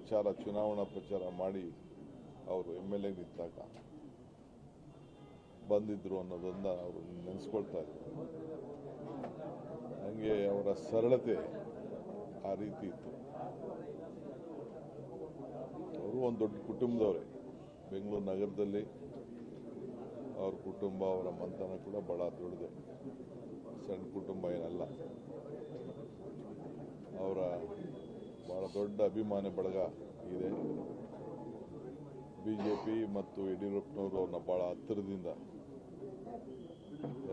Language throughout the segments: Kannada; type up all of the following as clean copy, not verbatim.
ಚುನಾವಣಾ ಪ್ರಚಾರ ಮಾಡಿ ಅವರು MLA ನಿಂತಾಗ ಬಂದಿದ್ರು ಅನ್ನೋದನ್ನ ಅವರು ನೆನೆಸ್ಕೊಳ್ತಾ ಇದ್ರು. ನನಗೆ ಅವರ ಸರಳತೆ ಆ ರೀತಿ ಇತ್ತು. ಅವರು ಒಂದು ದೊಡ್ಡ ಕುಟುಂಬದವರೇ. ಬೆಂಗಳೂರು ನಗರದಲ್ಲಿ ಅವ್ರ ಕುಟುಂಬ, ಅವರ ಮಂತನ ಕೂಡ ಬಹಳ ದೊಡ್ಡದೆ, ಸಣ್ಣ ಕುಟುಂಬ ಏನಲ್ಲ. ಅವರ ಬಹಳ ದೊಡ್ಡ ಅಭಿಮಾನಿ ಬಳಗ ಇದೆ. ಬಿಜೆಪಿ ಮತ್ತು ಯಡಿಯೂರಪ್ಪನವರು ಅವ್ರನ್ನ ಬಹಳ ಹತ್ತಿರದಿಂದ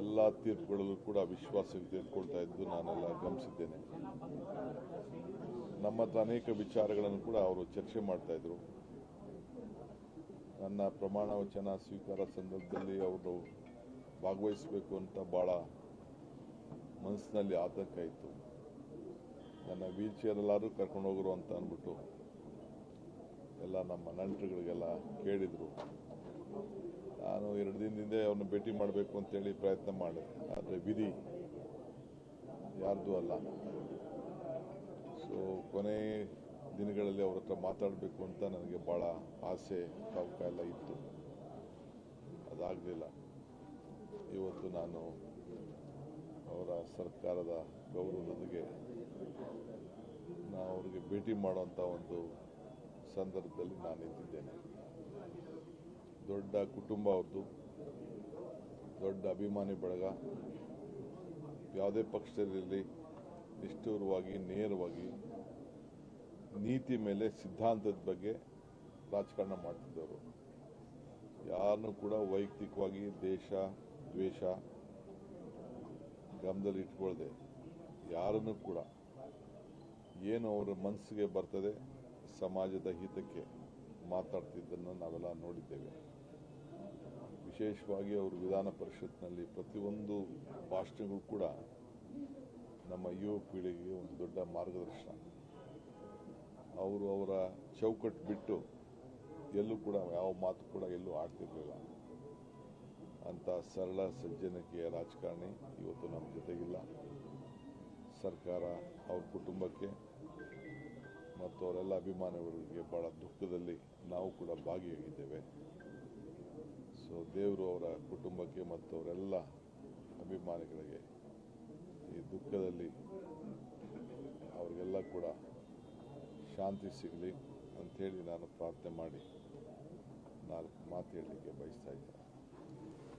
ಎಲ್ಲ ತೀರ್ಪುಗಳಲ್ಲೂ ಕೂಡ ವಿಶ್ವಾಸಕ್ಕೆ ತೆಗೆದುಕೊಳ್ತಾ ಇದ್ದು ನಾನೆಲ್ಲ ಗಮನಿಸಿದ್ದೇನೆ. ನಮ್ಮ ಹತ್ರ ಅನೇಕ ವಿಚಾರಗಳನ್ನು ಕೂಡ ಅವರು ಚರ್ಚೆ ಮಾಡ್ತಾ ಇದ್ರು. ನನ್ನ ಪ್ರಮಾಣ ವಚನ ಸ್ವೀಕಾರ ಸಂದರ್ಭದಲ್ಲಿ ಅವರು ಭಾಗವಹಿಸಬೇಕು ಅಂತ ಬಹಳ ಮನಸ್ಸಿನಲ್ಲಿ ಆತಂಕ ಇತ್ತು. ನನ್ನ ವೀಲ್ ಚೇರಲ್ಲಾದ್ರೂ ಕರ್ಕೊಂಡು ಹೋಗರು ಅಂತ ಅಂದ್ಬಿಟ್ಟು ಎಲ್ಲ ನಮ್ಮ ನಂಟರುಗಳಿಗೆಲ್ಲ ಕೇಳಿದರು. ನಾನು 2 ದಿನದಿಂದ ಅವ್ರನ್ನ ಭೇಟಿ ಮಾಡಬೇಕು ಅಂತೇಳಿ ಪ್ರಯತ್ನ ಮಾಡಿದೆ. ಆದರೆ ವಿಧಿ ಯಾರ್ದು ಅಲ್ಲ. ಸೊ ಕೊನೆ ದಿನಗಳಲ್ಲಿ ಅವ್ರ ಹತ್ರ ಮಾತಾಡಬೇಕು ಅಂತ ನನಗೆ ಭಾಳ ಆಸೆ, ತವಕ ಎಲ್ಲ ಇತ್ತು. ಅದಾಗಲಿಲ್ಲ. ಇವತ್ತು ನಾನು ಅವರ ಸರ್ಕಾರದ ಗೌರವದೊಂದಿಗೆ ನಾವು ಅವ್ರಿಗೆ ಭೇಟಿ ಮಾಡುವಂಥ ಒಂದು ಸಂದರ್ಭದಲ್ಲಿ ನಾನು ನಿಂತಿದ್ದೇನೆ. ದೊಡ್ಡ ಕುಟುಂಬ ಅವ್ರದ್ದು, ದೊಡ್ಡ ಅಭಿಮಾನಿ ಬಳಗ. ಯಾವುದೇ ಪಕ್ಷದಲ್ಲಿರಲಿ ನಿಷ್ಠುರವಾಗಿ, ನೇರವಾಗಿ, ನೀತಿ ಮೇಲೆ, ಸಿದ್ಧಾಂತದ ಬಗ್ಗೆ ರಾಜಕಾರಣ ಮಾಡ್ತಿದ್ದವರು. ಯಾರನ್ನೂ ಕೂಡ ವೈಯಕ್ತಿಕವಾಗಿ ದೇಶ ದ್ವೇಷ ಗಮನದಲ್ಲಿ ಇಟ್ಕೊಳ್ಳದೆ ಯಾರನ್ನೂ ಕೂಡ ಏನು ಅವರ ಮನಸ್ಸಿಗೆ ಬರ್ತದೆ ಸಮಾಜದ ಹಿತಕ್ಕೆ ಮಾತಾಡ್ತಿದ್ದನ್ನು ನಾವೆಲ್ಲ ನೋಡಿದ್ದೇವೆ. ವಿಶೇಷವಾಗಿ ಅವರು ವಿಧಾನ ಪರಿಷತ್ನಲ್ಲಿ ಪ್ರತಿಯೊಂದು ಭಾಷಣಗಳು ಕೂಡ ನಮ್ಮ ಯುವ ಪೀಳಿಗೆಗೆ ಒಂದು ದೊಡ್ಡ ಮಾರ್ಗದರ್ಶನ. ಅವರು ಅವರ ಚೌಕಟ್ಟು ಬಿಟ್ಟು ಎಲ್ಲೂ ಕೂಡ ಯಾವ ಮಾತು ಕೂಡ ಎಲ್ಲೂ ಆಡ್ತಿರ್ಲಿಲ್ಲ. ಅಂಥ ಸರಳ ಸಜ್ಜನಿಕೆಯ ರಾಜಕಾರಣಿ ಇವತ್ತು ನಮ್ಮ ಜೊತೆಗಿಲ್ಲ. ಸರ್ಕಾರ ಅವ್ರ ಕುಟುಂಬಕ್ಕೆ ಮತ್ತು ಅವರೆಲ್ಲ ಅಭಿಮಾನಿಗಳಿಗೆ ಬಹಳ ದುಃಖದಲ್ಲಿ ನಾವು ಕೂಡ ಭಾಗಿಯಾಗಿದ್ದೇವೆ. ಸೊ ದೇವರು ಅವರ ಕುಟುಂಬಕ್ಕೆ ಮತ್ತು ಅವರೆಲ್ಲ ಅಭಿಮಾನಿಗಳಿಗೆ ಈ ದುಃಖದಲ್ಲಿ ಅವರಿಗೆಲ್ಲ ಕೂಡ ಶಾಂತಿ ಸಿಗಲಿ ಅಂಥೇಳಿ ನಾನು ಪ್ರಾರ್ಥನೆ ಮಾಡಿ 4 ಮಾತು ಹೇಳಲಿಕ್ಕೆ ಬಯಸ್ತಾ ಇದ್ದೇನೆ.